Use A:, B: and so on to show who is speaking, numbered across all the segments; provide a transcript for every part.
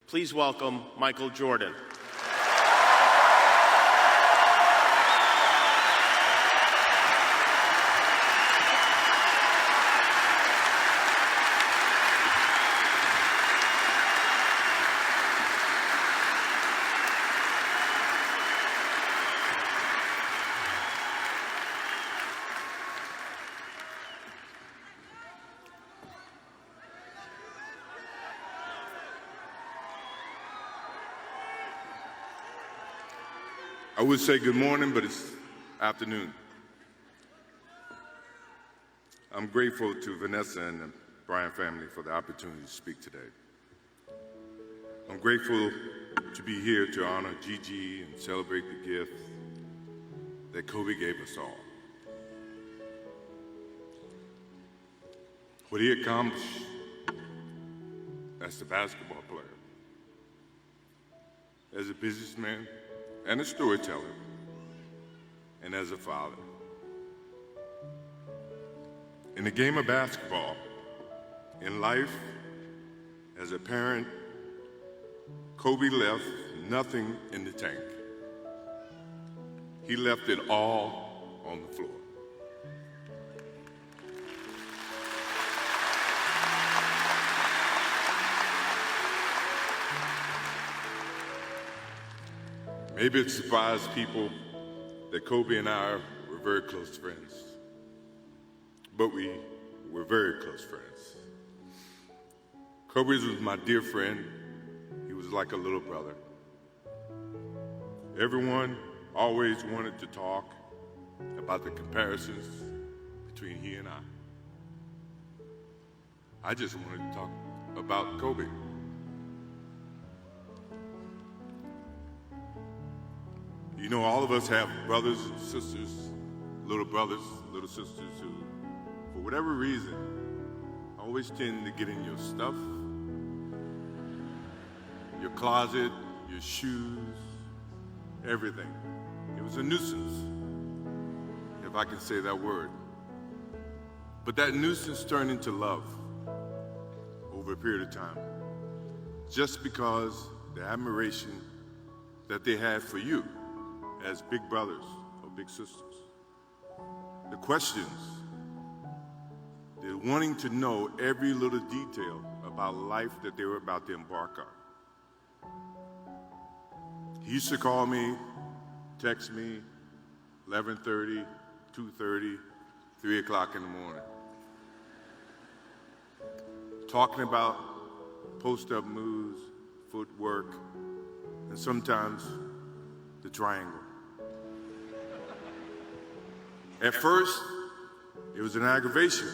A: Please welcome Michael Jordan.
B: I would say good morning, but it's afternoon. I'm grateful to Vanessa and the Bryant family for the opportunity to speak today. I'm grateful to be here to honor Gigi and celebrate the gift that Kobe gave us all. What he accomplished as a basketball player, as a businessman, and a storyteller, and as a father. In the game of basketball, in life, as a parent, Kobe left nothing in the tank. He left it all on the floor. Maybe it surprised people that Kobe and I were very close friends, but we were very close friends. Kobe was my dear friend. He was like a little brother. Everyone always wanted to talk about the comparisons between he and I just wanted to talk about Kobe. You know, all of us have brothers and sisters, little brothers, little sisters who, for whatever reason, always tend to get in your stuff, your closet, your shoes, everything. It was a nuisance, if I can say that word. But that nuisance turned into love over a period of time, just because the admiration that they had for you as big brothers or big sisters. The questions, the wanting to know every little detail about life that they were about to embark on. He used to call me, text me, 11:30, 2:30, 3 o'clock in the morning, talking about post-up moves, footwork, and sometimes the triangle. At first, it was an aggravation.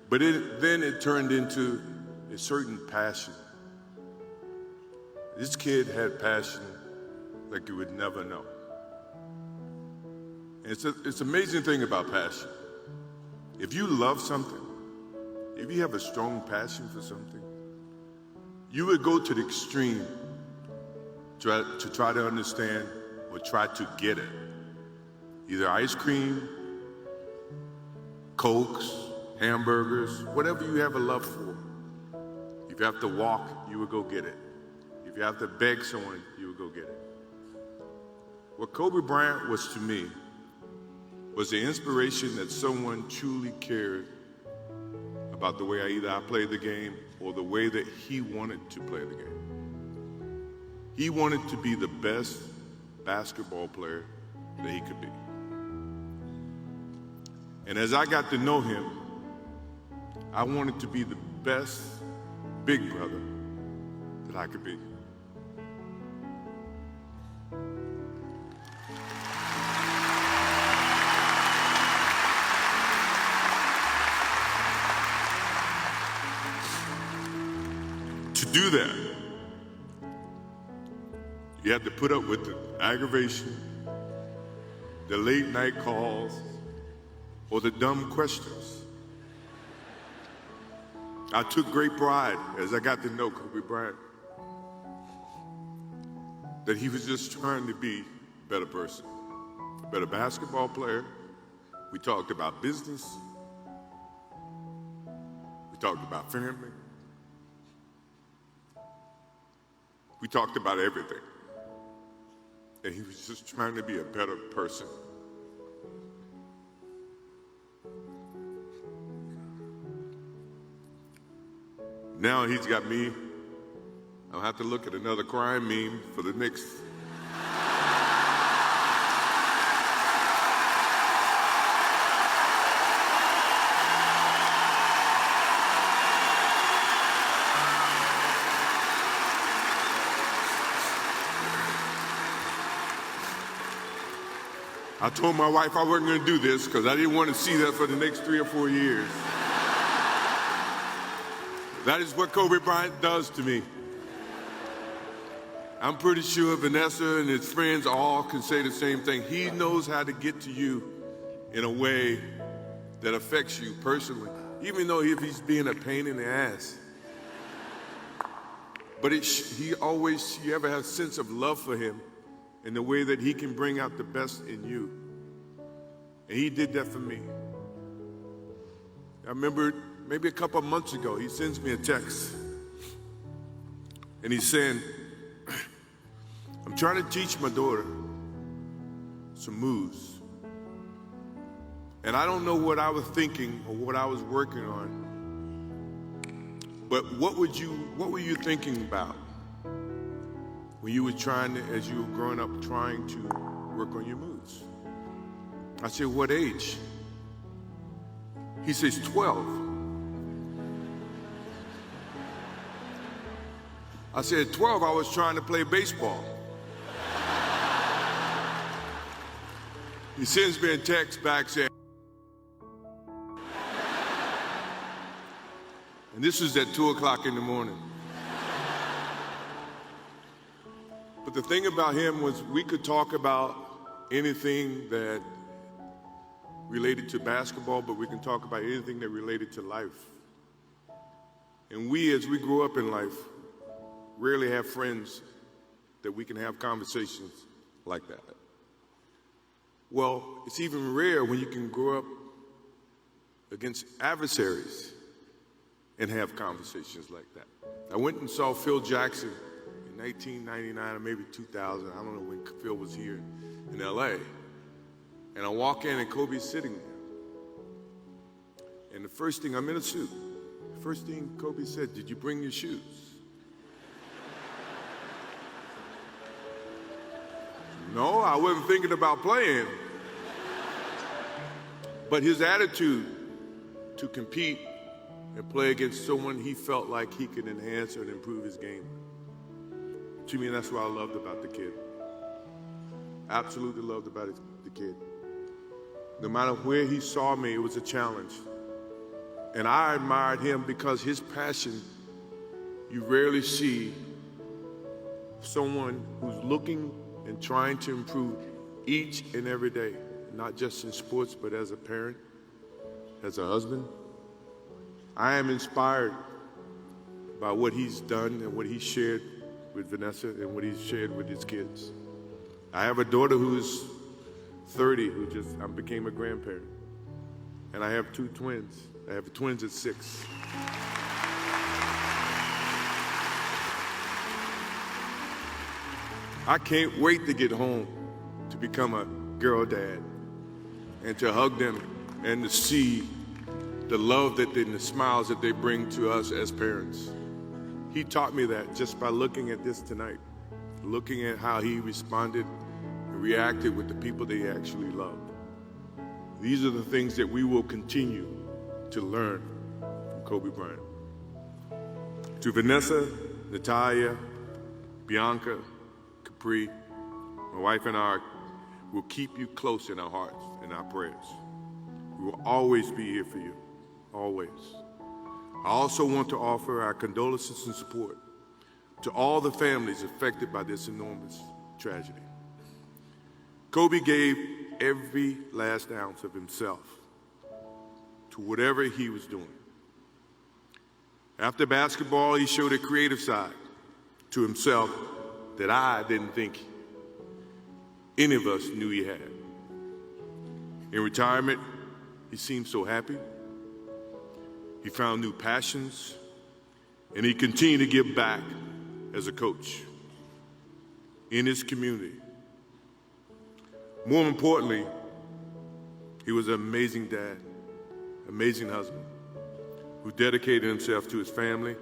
B: But then it turned into a certain passion. This kid had passion like you would never know. And it's an amazing thing about passion. If you love something, if you have a strong passion for something, you would go to the extreme to try to understand or try to get it. Either ice cream, Cokes, hamburgers, whatever you have a love for. If you have to walk, you would go get it. If you have to beg someone, you would go get it. What Kobe Bryant was to me was the inspiration that someone truly cared about the way I played the game or the way that he wanted to play the game. He wanted to be the best basketball player that he could be. And as I got to know him, I wanted to be the best big brother that I could be. To do that, you have to put up with the aggravation, the late night calls, or the dumb questions. I took great pride as I got to know Kobe Bryant that he was just trying to be a better person, a better basketball player. We talked about business. talked about family. We talked about everything. And he was just trying to be a better person. Now he's got me. I'll have to look at another crime meme for the next. I told my wife I wasn't going to do this because I didn't want to see that for the next 3 or 4 years. That is what Kobe Bryant does to me. I'm pretty sure Vanessa and his friends all can say the same thing. He knows how to get to you in a way that affects you personally, even though if he's being a pain in the ass. But you ever have a sense of love for him in the way that he can bring out the best in you. And he did that for me. I remember maybe a couple of months ago, he sends me a text. And he's saying, I'm trying to teach my daughter some moves. And I don't know what I was thinking or what I was working on. But what were you thinking about when you were as you were growing up, trying to work on your moves? I said, what age? He says, 12. I said, 12, I was trying to play baseball. He sends me a text back saying, and this was at 2 o'clock in the morning. But the thing about him was we could talk about anything that related to basketball, but we can talk about anything that related to life. And we, as we grow up in life, rarely have friends that we can have conversations like that. Well, it's even rare when you can grow up against adversaries and have conversations like that. I went and saw Phil Jackson in 1999 or maybe 2000. I don't know when Phil was here in LA. And I walk in and Kobe's sitting there. And the first thing, I'm in a suit. The first thing Kobe said, did you bring your shoes? No, I wasn't thinking about playing. But his attitude to compete and play against someone he felt like he could enhance and improve his game. To me, that's what I loved about the kid. Absolutely loved about the kid. No matter where he saw me, it was a challenge. And I admired him because his passion, you rarely see someone who's looking and trying to improve each and every day, not just in sports, but as a parent, as a husband. I am inspired by what he's done and what he's shared with Vanessa and what he's shared with his kids. I have a daughter who's 30 who just became a grandparent. And I have 2 twins. I have twins at 6. I can't wait to get home to become a girl dad and to hug them and to see the love and the smiles that they bring to us as parents. He taught me that just by looking at this tonight, looking at how he responded and reacted with the people that he actually loved. These are the things that we will continue to learn from Kobe Bryant. To Vanessa, Natalia, Bianca, Capri, my wife and I will keep you close in our hearts and our prayers. We will always be here for you, always. I also want to offer our condolences and support to all the families affected by this enormous tragedy. Kobe gave every last ounce of himself to whatever he was doing. After basketball, he showed a creative side to himself that I didn't think any of us knew he had. In retirement, he seemed so happy. He found new passions, and he continued to give back as a coach in his community. More importantly, he was an amazing dad, amazing husband, who dedicated himself to his family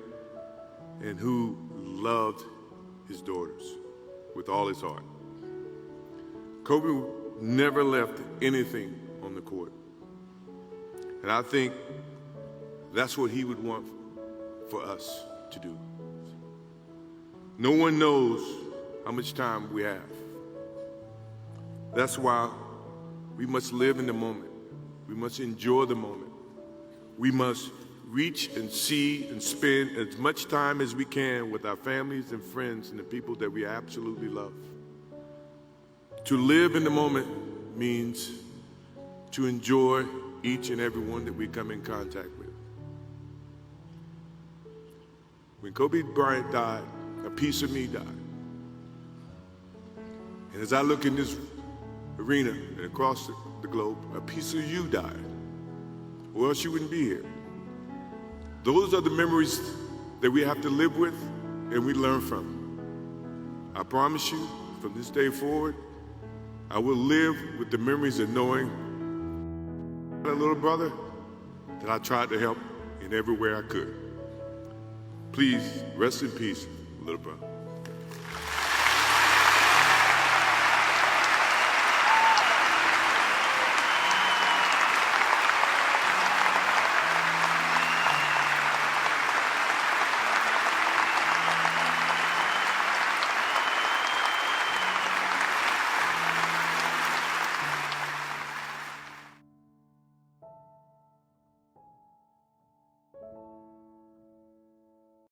B: and who loved his daughters with all his heart. Kobe never left anything on the court. And I think that's what he would want for us to do. No one knows how much time we have. That's why we must live in the moment. We must enjoy the moment. We must reach and see and spend as much time as we can with our families and friends and the people that we absolutely love. To live in the moment means to enjoy each and every one that we come in contact with. When Kobe Bryant died, a piece of me died. And as I look in this arena and across the globe, a piece of you died, or else you wouldn't be here. Those are the memories that we have to live with and we learn from. I promise you, from this day forward, I will live with the memories of knowing that little brother that I tried to help in every way I could. Please rest in peace, little brother.